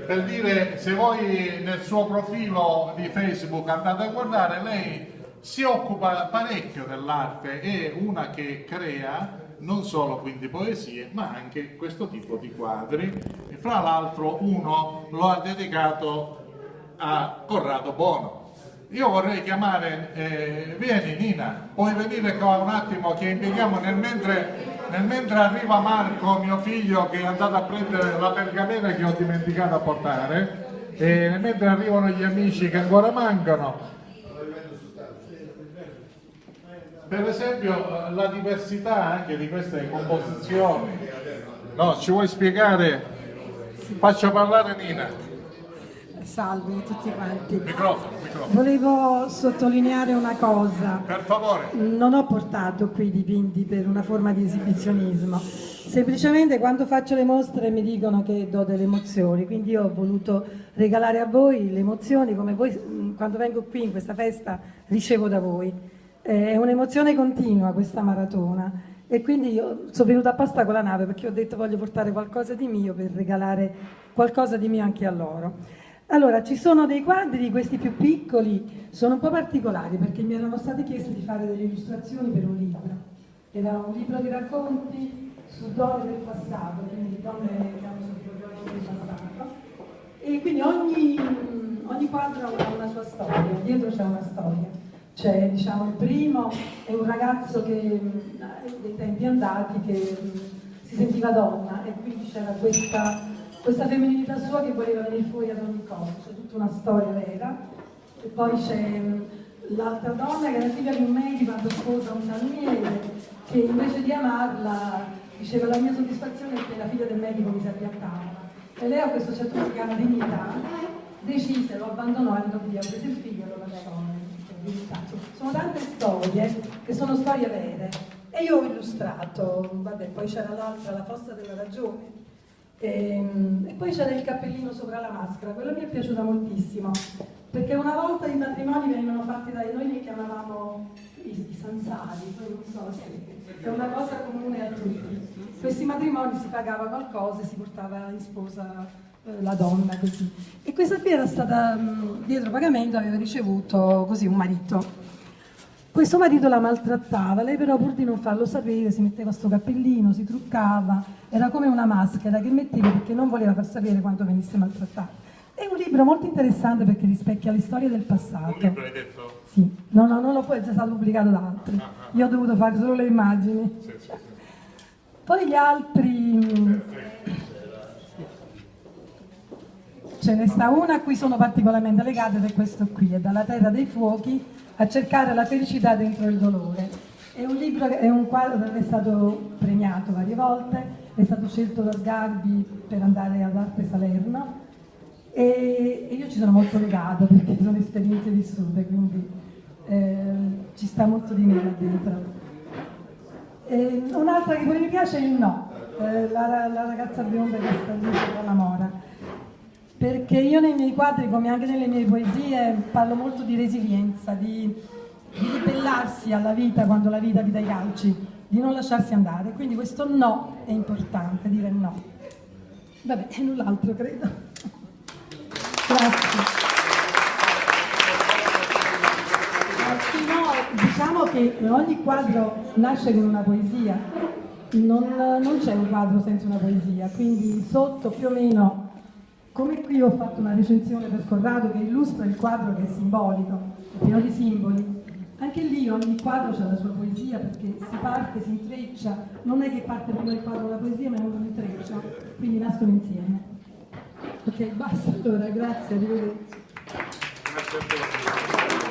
per dire, se voi nel suo profilo di Facebook andate a guardare, lei si occupa parecchio dell'arte, è una che crea non solo quindi poesie, ma anche questo tipo di quadri. E fra l'altro uno lo ha dedicato a Corrado Bono. Io vorrei chiamare, vieni Nina, puoi venire qua un attimo che impieghiamo nel mentre arriva Marco, mio figlio, che è andato a prendere la pergamena che ho dimenticato a portare, e nel mentre arrivano gli amici che ancora mancano. Per esempio la diversità anche di queste composizioni. No, ci vuoi spiegare? Faccio parlare Nina. Salve a tutti quanti. Microfono. Volevo sottolineare una cosa. Per favore. Non ho portato qui dipinti per una forma di esibizionismo. Semplicemente quando faccio le mostre mi dicono che do delle emozioni, quindi io ho voluto regalare a voi le emozioni come voi quando vengo qui in questa festa ricevo da voi. È un'emozione continua questa maratona e quindi io sono venuta apposta con la nave perché ho detto voglio portare qualcosa di mio per regalare qualcosa di mio anche a loro. Allora, ci sono dei quadri, questi più piccoli, sono un po' particolari perché mi erano state chieste di fare delle illustrazioni per un libro. Era un libro di racconti su donne del passato, quindi donne che hanno subito del passato. E quindi ogni quadro ha una sua storia, dietro c'è una storia. C'è, diciamo, il primo è un ragazzo che dei tempi andati che si sentiva donna e quindi c'era questa femminilità sua che voleva venire fuori ad ogni cosa, c'è tutta una storia vera. E poi c'è l'altra donna che era figlia di un medico quando sposa un salumiere che invece di amarla diceva la mia soddisfazione è che la figlia del medico mi si appiattava. E lei ha questo certo che chiama dignità, decise, lo abbandonò e andò via, prese il figlio e lo lasciò. Sono tante storie che sono storie vere e io ho illustrato, vabbè, poi c'era l'altra, la fossa della ragione e poi c'era il cappellino sopra la maschera, quello mi è piaciuta moltissimo perché una volta i matrimoni venivano fatti noi li chiamavamo i sansari, poi non so se è una cosa comune a tutti. Questi matrimoni si pagava qualcosa e si portava in sposa la donna così. E questa qui era stata dietro pagamento, aveva ricevuto così un marito. Questo marito la maltrattava, lei però pur di non farlo sapere si metteva sto cappellino, si truccava, era come una maschera che metteva perché non voleva far sapere quanto venisse maltrattata. È un libro molto interessante perché rispecchia le storie del passato. Un libro hai detto? Sì, no, non lo può, è già stato pubblicato da altri. Io ho dovuto fare solo le immagini. Sì. Poi gli altri... Ce ne sta una a cui sono particolarmente legata ed è questo qui, è Dalla terra dei fuochi a cercare la felicità dentro il dolore. È un libro, è un quadro che è stato premiato varie volte, è stato scelto da Sgarbi per andare all'Arte Salerno e io ci sono molto legata perché sono esperienze vissute, quindi ci sta molto di me là dentro. Un'altra che pure mi piace è il No, la ragazza bionda che sta lì con la mora. Perché io nei miei quadri, come anche nelle mie poesie, parlo molto di resilienza, di ribellarsi alla vita quando la vita vi dà i calci, di non lasciarsi andare. Quindi questo no è importante, dire no. Vabbè, e null'altro credo. Grazie. No, diciamo che ogni quadro nasce con una poesia, non c'è un quadro senza una poesia, quindi sotto più o meno... Come qui ho fatto una recensione per Corrado che illustra il quadro che è simbolico, è pieno di simboli. Anche lì ogni quadro ha la sua poesia perché si parte, si intreccia, non è che parte prima il quadro la poesia ma è un intreccio, quindi nascono insieme. Ok, basta allora, grazie, arrivederci. Grazie a te.